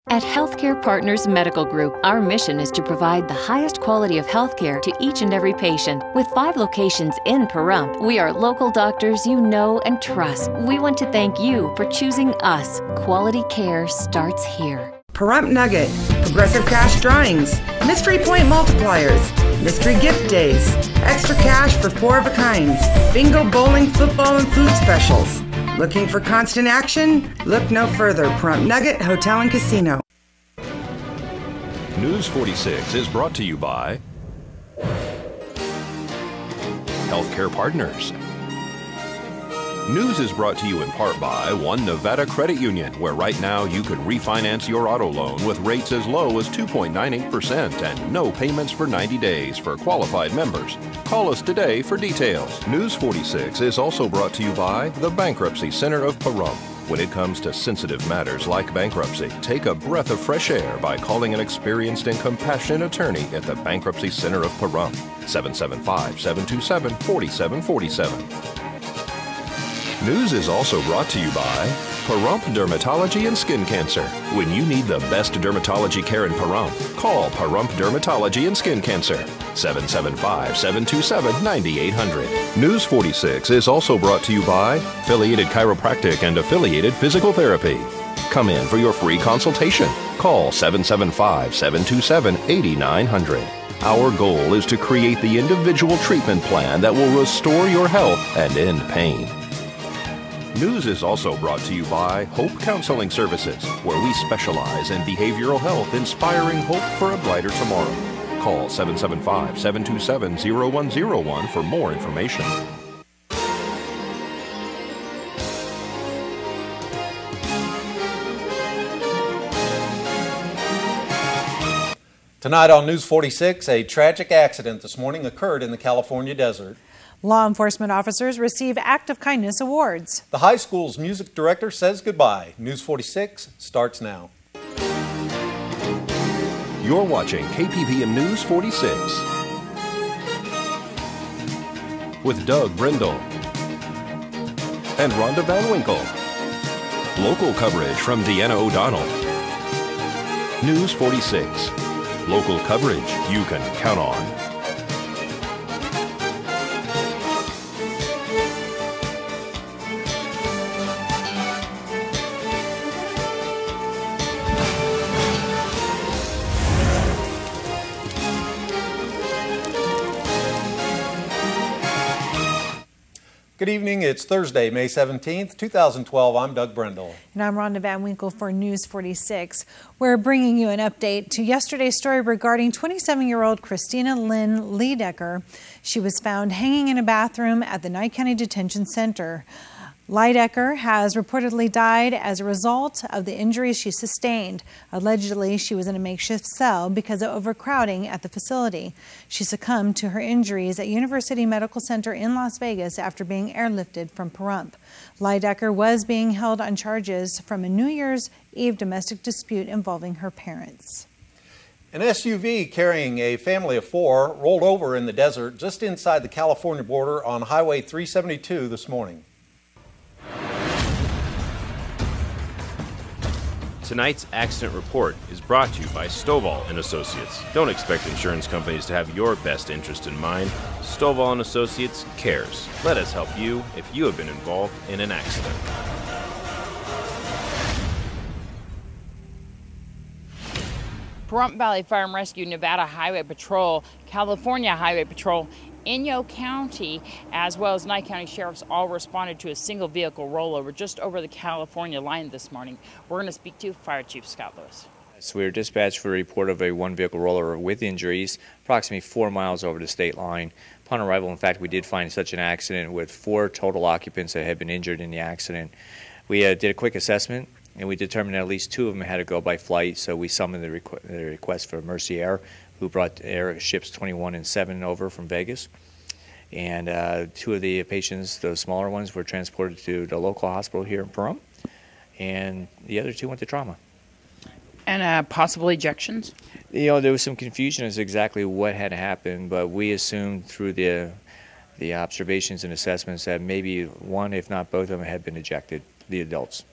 At Healthcare Partners Medical Group, our mission is to provide the highest quality of healthcare to each and every patient. With 5 locations in Pahrump, we are local doctors you know and trust. We want to thank you for choosing us. Quality care starts here. Pahrump Nugget, Progressive Cash Drawings, Mystery Point Multipliers, Mystery Gift Days, Extra Cash for 4 of a kinds, Bingo, Bowling, Football, and Food Specials. Looking for constant action? Look no further. Pahrump Nugget Hotel and Casino. News 46 is brought to you by Healthcare Partners. News is brought to you in part by One Nevada Credit Union, where right now you could refinance your auto loan with rates as low as 2.98% and no payments for 90 days for qualified members. Call us today for details. News 46 is also brought to you by the Bankruptcy Center of Pahrump. When it comes to sensitive matters like bankruptcy, take a breath of fresh air by calling an experienced and compassionate attorney at the Bankruptcy Center of Pahrump, 775-727-4747. News is also brought to you by Pahrump Dermatology and Skin Cancer. When you need the best dermatology care in Pahrump, call Pahrump Dermatology and Skin Cancer, 775-727-9800. News 46 is also brought to you by Affiliated Chiropractic and Affiliated Physical Therapy. Come in for your free consultation. Call 775-727-8900. Our goal is to create the individual treatment plan that will restore your health and end pain. News is also brought to you by Hope Counseling Services, where we specialize in behavioral health, inspiring hope for a brighter tomorrow. Call 775-727-0101 for more information. Tonight on News 46, a tragic accident this morning occurred in the California desert. Law enforcement officers receive Act of Kindness awards. The high school's music director says goodbye. News 46 starts now. You're watching KPVM News 46 with Doug Brindle and Rhonda Van Winkle. Local coverage from Deanna O'Donnell. News 46. Local coverage you can count on. Good evening. It's Thursday, May 17th, 2012. I'm Doug Brindle. And I'm Rhonda Van Winkle for News 46. We're bringing you an update to yesterday's story regarding 27-year-old Christina Lynn Liedecker. She was found hanging in a bathroom at the Nye County Detention Center. Liedecker has reportedly died as a result of the injuries she sustained. Allegedly, she was in a makeshift cell because of overcrowding at the facility. She succumbed to her injuries at University Medical Center in Las Vegas after being airlifted from Pahrump. Liedecker was being held on charges from a New Year's Eve domestic dispute involving her parents. An SUV carrying a family of 4 rolled over in the desert just inside the California border on Highway 372 this morning. Tonight's accident report is brought to you by Stovall & Associates. Don't expect insurance companies to have your best interest in mind. Stovall & Associates cares. Let us help you if you have been involved in an accident. Pahrump Valley Fire and Rescue, Nevada Highway Patrol, California Highway Patrol, Inyo County, as well as Nye County Sheriffs all responded to a single vehicle rollover just over the California line this morning. We're going to speak to Fire Chief Scott Lewis. So we were dispatched for a report of a one-vehicle rollover with injuries, approximately 4 miles over the state line. Upon arrival, in fact, we did find such an accident with 4 total occupants that had been injured in the accident. We did a quick assessment, and we determined that at least 2 of them had to go by flight, so we summoned the request for Mercy Air, who brought airships 21 and 7 over from Vegas. And 2 of the patients, those smaller ones, were transported to the local hospital here in Pahrump, and the other 2 went to trauma. And possible ejections? You know, there was some confusion as to exactly what had happened, but we assumed through the observations and assessments that maybe one, if not both of them, had been ejected, the adults.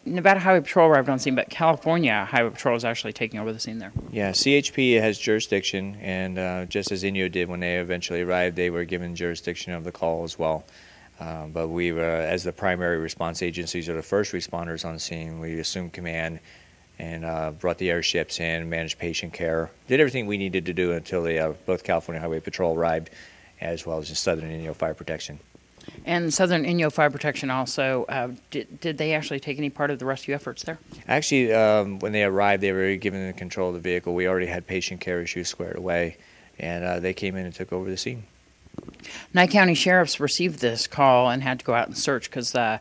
Nevada Highway Patrol arrived on scene, but California Highway Patrol is actually taking over the scene there. Yeah, CHP has jurisdiction, and just as INYO did when they eventually arrived, they were given jurisdiction of the call as well. But we were, as the primary response agencies or the first responders on scene, we assumed command and brought the airships in, managed patient care, did everything we needed to do until both California Highway Patrol arrived, as well as the Southern INYO Fire Protection. And Southern INYO Fire Protection also, did they actually take any part of the rescue efforts there? Actually, when they arrived, they were given the control of the vehicle. We already had patient care issues squared away, and they came in and took over the scene. Nye County sheriffs received this call and had to go out and search because the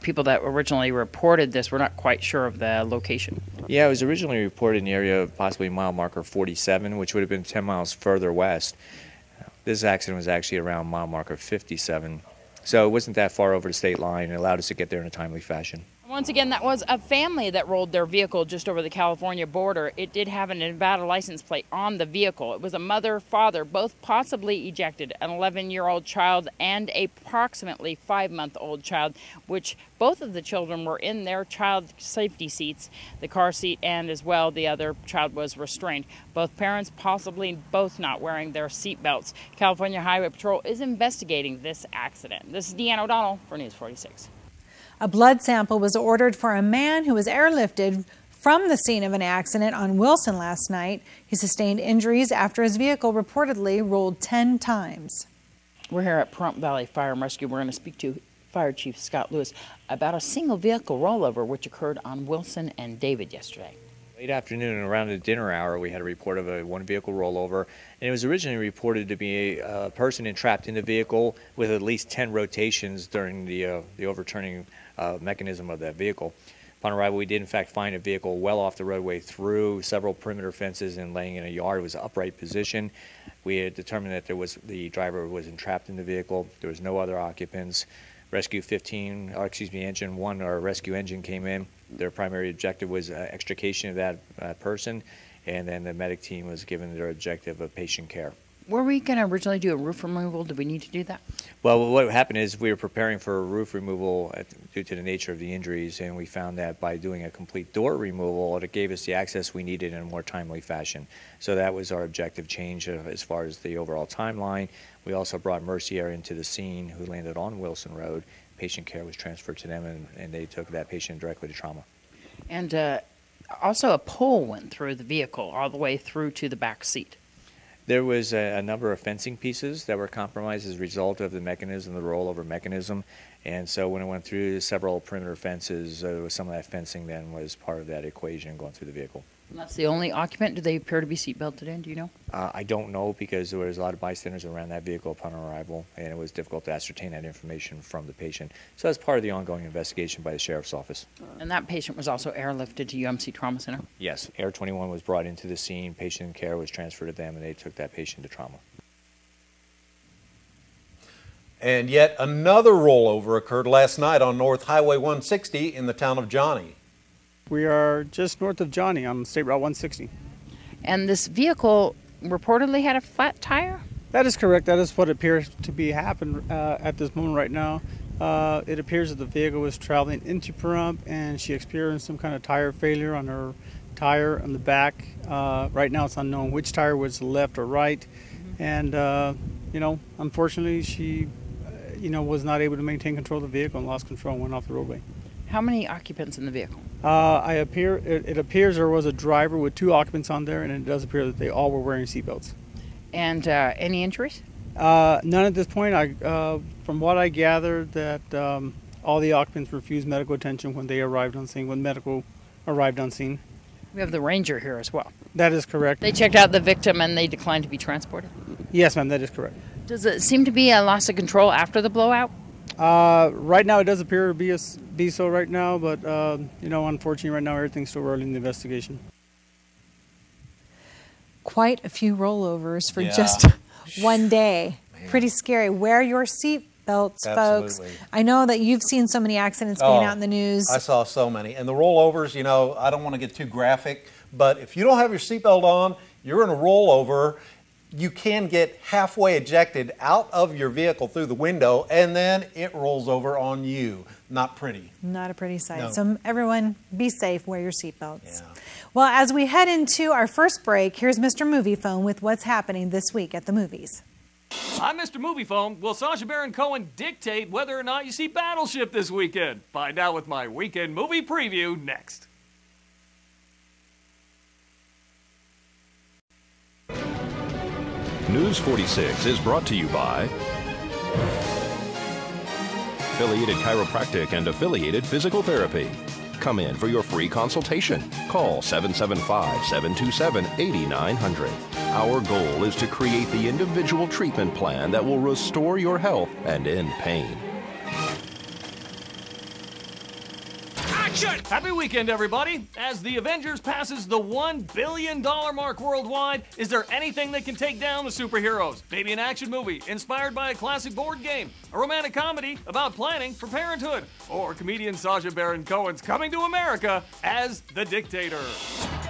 people that originally reported this were not quite sure of the location. Yeah, it was originally reported in the area of possibly mile marker 47, which would have been 10 miles further west. This accident was actually around mile marker 57, so it wasn't that far over the state line. It allowed us to get there in a timely fashion. Once again, that was a family that rolled their vehicle just over the California border. It did have a Nevada license plate on the vehicle. It was a mother, father, both possibly ejected, an 11-year-old child and a approximately 5-month-old child, which both of the children were in their child safety seats, the car seat, and as well the other child was restrained. Both parents possibly both not wearing their seat belts. California Highway Patrol is investigating this accident. This is Deanne O'Donnell for News 46. A blood sample was ordered for a man who was airlifted from the scene of an accident on Wilson last night. He sustained injuries after his vehicle reportedly rolled 10 times. We're here at Pahrump Valley Fire and Rescue. We're going to speak to Fire Chief Scott Lewis about a single vehicle rollover which occurred on Wilson and David yesterday. Late afternoon and around the dinner hour, we had a report of a one-vehicle rollover, and it was originally reported to be a person entrapped in the vehicle with at least 10 rotations during the overturning mechanism of that vehicle. Upon arrival, we did in fact find a vehicle well off the roadway through several perimeter fences and laying in a yard. It was an upright position. We had determined that the driver was entrapped in the vehicle. There was no other occupants. Engine 1, our rescue engine came in. Their primary objective was extrication of that person, and then the medic team was given their objective of patient care. Were we going to originally do a roof removal? Did we need to do that? Well, what happened is we were preparing for a roof removal due to the nature of the injuries, and we found that by doing a complete door removal, it gave us the access we needed in a more timely fashion. So that was our objective change as far as the overall timeline. We also brought Mercy Air into the scene, who landed on Wilson Road. Patient care was transferred to them, and they took that patient directly to trauma. And also a pole went through the vehicle all the way through to the back seat. There was a number of fencing pieces that were compromised as a result of the mechanism, the rollover mechanism, and so when it went through several perimeter fences, some of that fencing then was part of that equation going through the vehicle. And that's the only occupant? Do they appear to be seatbelted in? Do you know? I don't know, because there was a lot of bystanders around that vehicle upon arrival, and it was difficult to ascertain that information from the patient. So that's part of the ongoing investigation by the Sheriff's Office. And that patient was also airlifted to UMC Trauma Center? Yes. Air 21 was brought into the scene, patient care was transferred to them, and they took that patient to trauma. And yet another rollover occurred last night on North Highway 160 in the town of Johnny. We are just north of Johnny on State Route 160. And this vehicle reportedly had a flat tire? That is correct. That is what appears to be happening at this moment right now. It appears that the vehicle was traveling into Pahrump, and she experienced some kind of tire failure on her tire on the back. Right now it's unknown which tire was left or right. And, unfortunately she, was not able to maintain control of the vehicle and lost control and went off the roadway. How many occupants in the vehicle? It appears there was a driver with 2 occupants on there, and it does appear that they all were wearing seatbelts. And any injuries? None at this point. From what I gathered, that all the occupants refused medical attention when they arrived on scene, when medical arrived on scene. We have the ranger here as well. That is correct. They checked out the victim and they declined to be transported? Yes, ma'am, that is correct. Does it seem to be a loss of control after the blowout? Right now it does appear to be so right now, but unfortunately right now everything's still early in the investigation. Quite a few rollovers for just one day. Man. Pretty scary. Wear your seat belts, folks. I know that you've seen so many accidents being out in the news. I saw so many. And the rollovers, I don't want to get too graphic, but if you don't have your seatbelt on, you're in a rollover. you can get halfway ejected out of your vehicle through the window, and then it rolls over on you. Not pretty. Not a pretty sight. No. So everyone, be safe, wear your seatbelts. Yeah. Well, as we head into our first break, here's Mr. Moviefone with what's happening this week at the movies. I'm Mr. Moviefone. Will Sacha Baron Cohen dictate whether or not you see Battleship this weekend? Find out with my weekend movie preview next. News 46 is brought to you by Affiliated Chiropractic and Affiliated Physical Therapy. Come in for your free consultation. Call 775-727-8900. Our goal is to create the individual treatment plan that will restore your health and end pain. Action! Happy weekend, everybody! As the Avengers passes the $1 billion mark worldwide, is there anything that can take down the superheroes? Maybe an action movie inspired by a classic board game, a romantic comedy about planning for parenthood, or comedian Sacha Baron Cohen's coming to America as the dictator.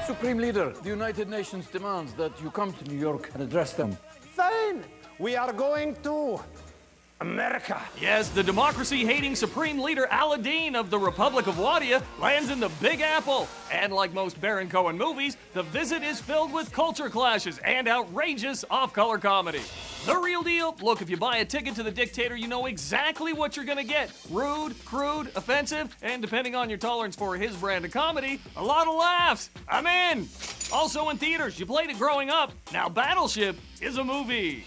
Supreme Leader, the United Nations demands that you come to New York and address them. Fine! We are going to America. Yes, the democracy-hating Supreme Leader Aladdin of the Republic of Wadia lands in the Big Apple. And like most Baron Cohen movies, the visit is filled with culture clashes and outrageous off-color comedy. The real deal? Look, if you buy a ticket to the dictator, you know exactly what you're gonna get. Rude, crude, offensive, and depending on your tolerance for his brand of comedy, a lot of laughs. I'm in! Also in theaters, you played it growing up. Now Battleship is a movie.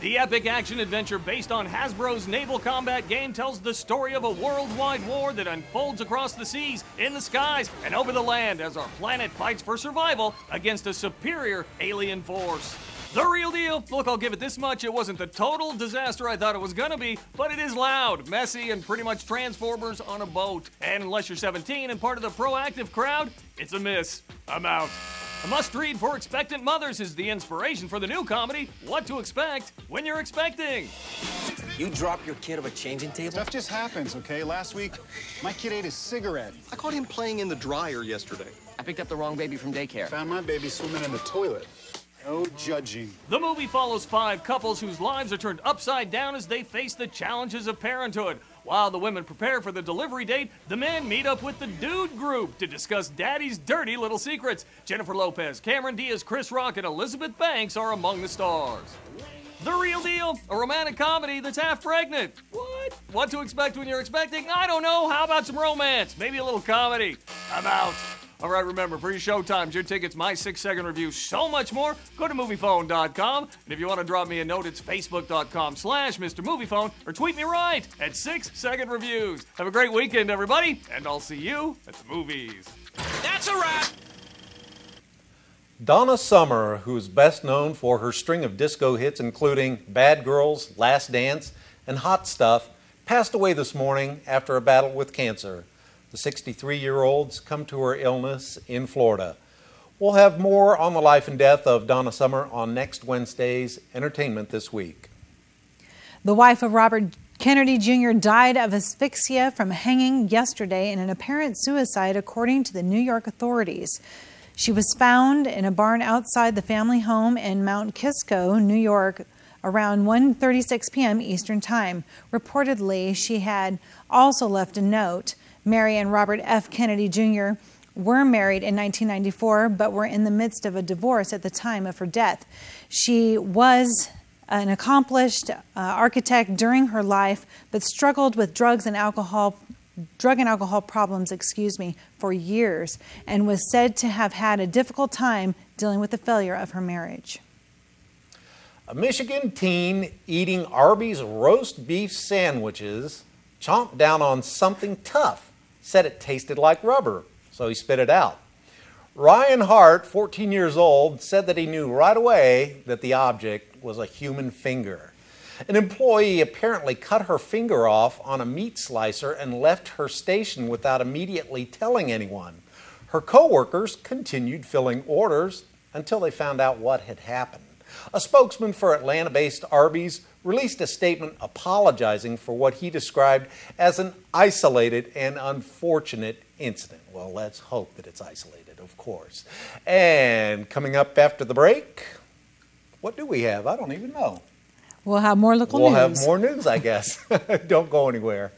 The epic action-adventure based on Hasbro's naval combat game tells the story of a worldwide war that unfolds across the seas, in the skies, and over the land as our planet fights for survival against a superior alien force. The real deal? Look, I'll give it this much. It wasn't the total disaster I thought it was gonna be, but it is loud, messy, and pretty much Transformers on a boat. And unless you're 17 and part of the proactive crowd, it's a miss. I'm out. A must-read for expectant mothers is the inspiration for the new comedy, What to Expect When You're Expecting. You drop your kid off a changing table? Stuff just happens, okay? Last week, my kid ate a cigarette. I caught him playing in the dryer yesterday. I picked up the wrong baby from daycare. Found my baby swimming in the toilet. No judging. The movie follows 5 couples whose lives are turned upside down as they face the challenges of parenthood. While the women prepare for the delivery date, the men meet up with the dude group to discuss daddy's dirty little secrets. Jennifer Lopez, Cameron Diaz, Chris Rock, and Elizabeth Banks are among the stars. The real deal? A romantic comedy that's half pregnant. What? What to expect when you're expecting? I don't know. How about some romance? Maybe a little comedy. I'm out. All right, remember, for your showtimes, your tickets, my 6-second review, so much more, go to Moviefone.com. And if you want to drop me a note, it's Facebook.com/Mr. Moviefone, or tweet me right at 6-second reviews. Have a great weekend, everybody, and I'll see you at the movies. That's a wrap! Donna Summer, who's best known for her string of disco hits including Bad Girls, Last Dance, and Hot Stuff, passed away this morning after a battle with cancer. The 63-year-old succumbed to her illness in Florida. We'll have more on the life and death of Donna Summer on next Wednesday's Entertainment This Week. The wife of Robert Kennedy Jr. died of asphyxia from hanging yesterday in an apparent suicide, according to the New York authorities. She was found in a barn outside the family home in Mount Kisco, New York, around 1:36 p.m. Eastern Time. Reportedly, she had also left a note. Mary and Robert F. Kennedy Jr. were married in 1994, but were in the midst of a divorce at the time of her death. She was an accomplished architect during her life, but struggled with drug and alcohol problems, for years, and was said to have had a difficult time dealing with the failure of her marriage. A Michigan teen eating Arby's roast beef sandwiches chomped down on something tough, said it tasted like rubber, so he spit it out. Ryan Hart, 14 years old, said that he knew right away that the object was a human finger. An employee apparently cut her finger off on a meat slicer and left her station without immediately telling anyone. Her co-workers continued filling orders until they found out what had happened. A spokesman for Atlanta-based Arby's released a statement apologizing for what he described as an isolated and unfortunate incident. Well, let's hope that it's isolated, of course. And coming up after the break, what do we have? I don't even know. We'll have more local news. We'll have more news, I guess. Don't go anywhere.